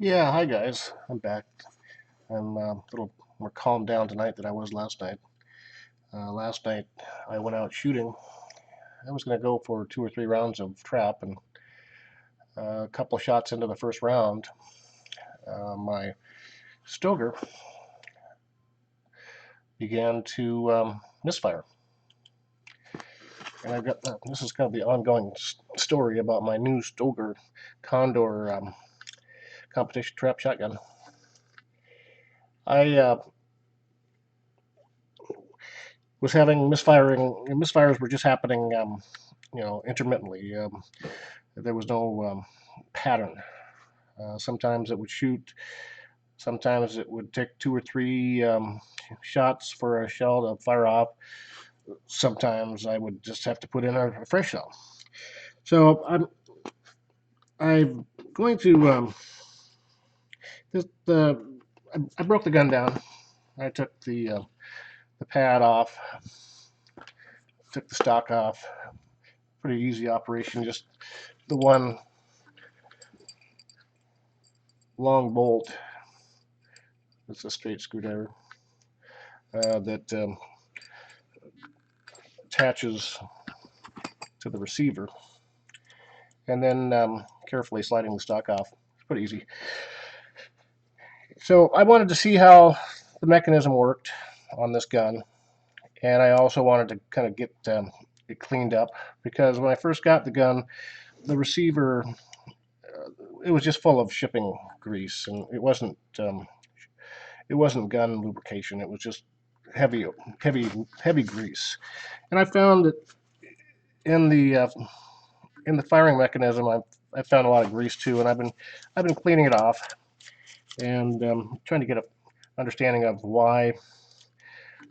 Yeah, hi guys. I'm back. I'm a little more calmed down tonight than I was last night. Last night I went out shooting. I was going to go for 2 or 3 rounds of trap, and a couple of shots into the first round, my stoker began to misfire. And I've got this is kind of the ongoing story about my new stoker Condor competition trap shotgun. I was having misfiring. Misfires were just happening, intermittently. There was no pattern. Sometimes it would shoot. Sometimes it would take 2 or 3 shots for a shell to fire off. Sometimes I would just have to put in a fresh shell. So I'm going to this, the I broke the gun down. I took the pad off, took the stock off. Pretty easy operation. Just the one long bolt. It's a straight screwdriver that attaches to the receiver, and then carefully sliding the stock off. It's pretty easy. So I wanted to see how the mechanism worked on this gun, and I also wanted to kind of get it cleaned up, because when I first got the gun, the receiver, it was just full of shipping grease, and it wasn't gun lubrication. It was just heavy, heavy, heavy grease. And I found that in the uh, in the firing mechanism, I found a lot of grease too, and I've been cleaning it off and trying to get an understanding of why,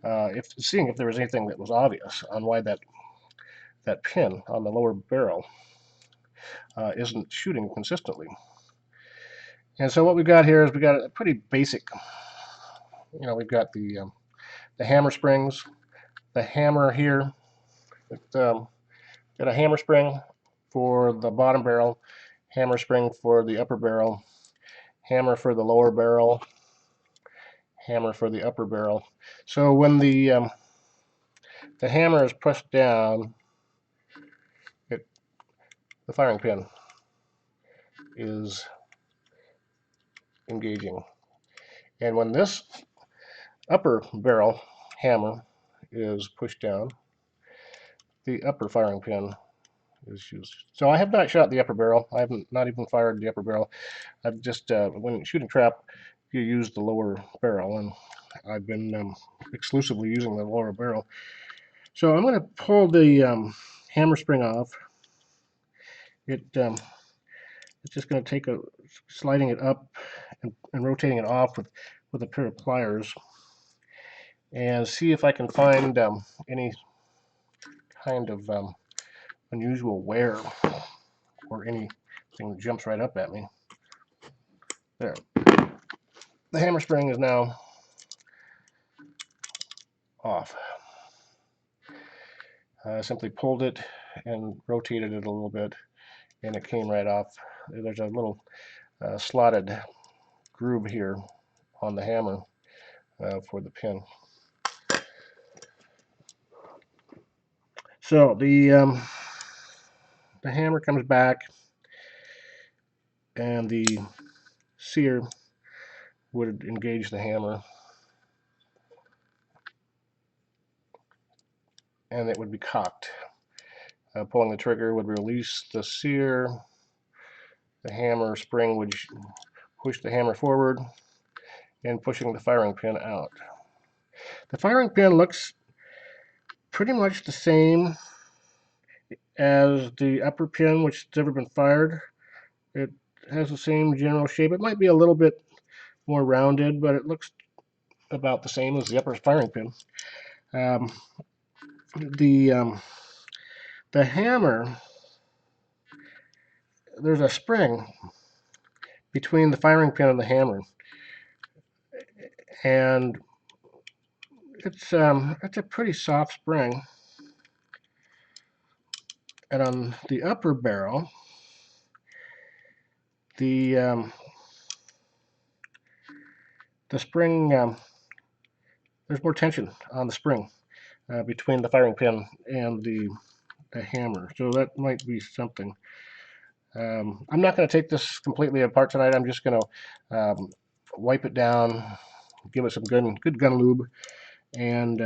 if seeing if there was anything that was obvious on why that pin on the lower barrel isn't shooting consistently. And so what we've got here is we got a pretty basic. We've got the hammer springs, the hammer here. It, got a hammer spring for the bottom barrel, hammer spring for the upper barrel, hammer for the lower barrel, hammer for the upper barrel. So when the hammer is pressed down, it, the firing pin is engaging. And when this upper barrel hammer is pushed down, the upper firing pin is used. So I have not shot the upper barrel. I haven't not even fired the upper barrel. I've just when shooting trap, you use the lower barrel, and I've been exclusively using the lower barrel. So I'm going to pull the hammer spring off. It's just going to take sliding it up and rotating it off with a pair of pliers, and see if I can find any kind of unusual wear or anything that jumps right up at me. There. The hammer spring is now off. I simply pulled it and rotated it a little bit, and it came right off. There's a little slotted groove here on the hammer for the pin. So the hammer comes back, and the sear would engage the hammer, and it would be cocked. Pulling the trigger would release the sear. The hammer spring would push the hammer forward, and pushing the firing pin out. The firing pin looks pretty much the same as the upper pin, which has ever been fired. It has the same general shape. It might be a little bit more rounded, but it looks about the same as the upper firing pin. Um, the the hammer, there's a spring between the firing pin and the hammer, and it's a pretty soft spring. And on the upper barrel, the the spring, there's more tension on the spring between the firing pin and the hammer, so that might be something. I'm not going to take this completely apart tonight. I'm just going to wipe it down, give it some good gun lube, and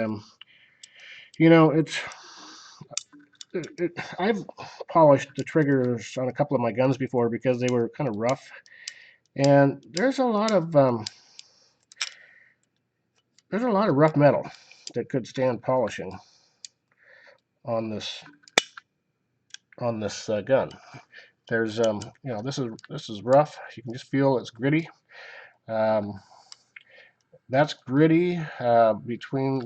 you know, I've polished the triggers on a couple of my guns before because they were kind of rough, and there's a lot of rough metal that could stand polishing on this gun. There's you know, this is rough. You can just feel it's gritty. That's gritty between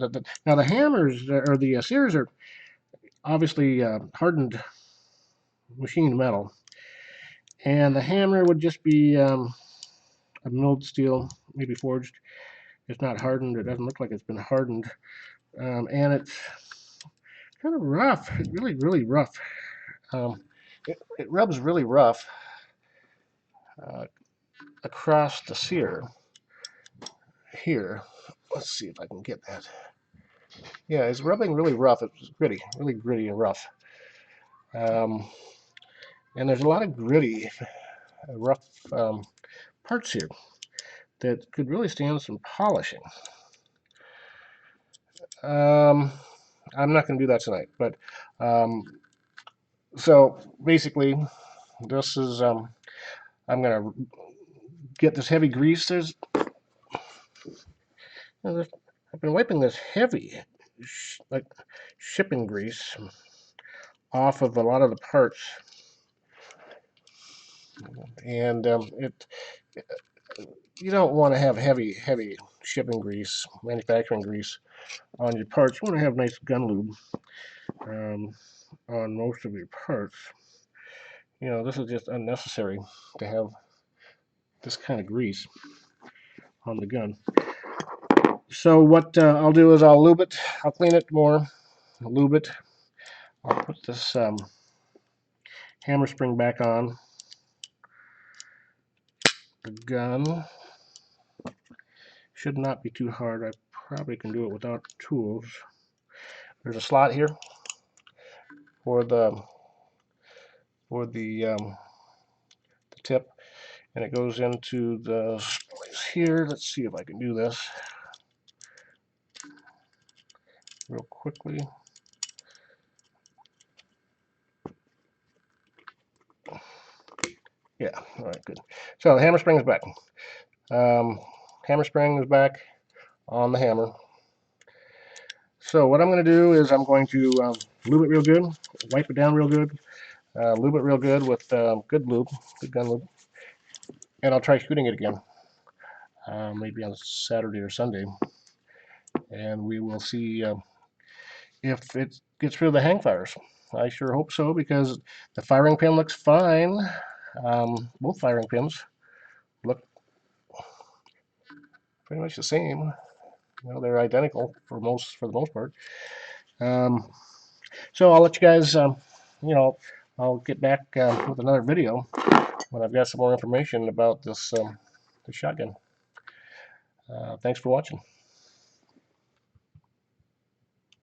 now the hammers or the sears are obviously hardened machined metal, and the hammer would just be a milled steel, maybe forged. It's not hardened. It doesn't look like it's been hardened, and it's kind of rough. Really rough. It rubs really rough across the sear here. Let's see if I can get that. Yeah, it's rubbing really rough. It's gritty, really gritty and rough. And there's a lot of gritty, rough parts here that could really stand some polishing. I'm not going to do that tonight, but so basically, this is I'm going to get this heavy grease. I've been wiping this heavy, like shipping grease off of a lot of the parts, and you don't want to have heavy shipping grease, manufacturing grease on your parts. You want to have nice gun lube on most of your parts. You know, this is just unnecessary to have this kind of grease on the gun. So what I'll do is I'll lube it. I'll clean it more, lube it. I'll put this hammer spring back on the gun. Should not be too hard. I probably can do it without tools. There's a slot here for the tip, and it goes into the place here. Let's see if I can do this real quickly. Yeah, all right, good. So the hammer spring is back. Hammer spring is back on the hammer. So what I'm going to do is I'm going to lube it real good, wipe it down real good, lube it real good with good lube, good gun lube, and I'll try shooting it again, maybe on Saturday or Sunday, and we will see if it gets rid of the hang fires. I sure hope so, because the firing pin looks fine. Both firing pins look pretty much the same. You know, they're identical for the most part. So I'll let you guys, you know, I'll get back with another video when I've got some more information about this shotgun. Thanks for watching.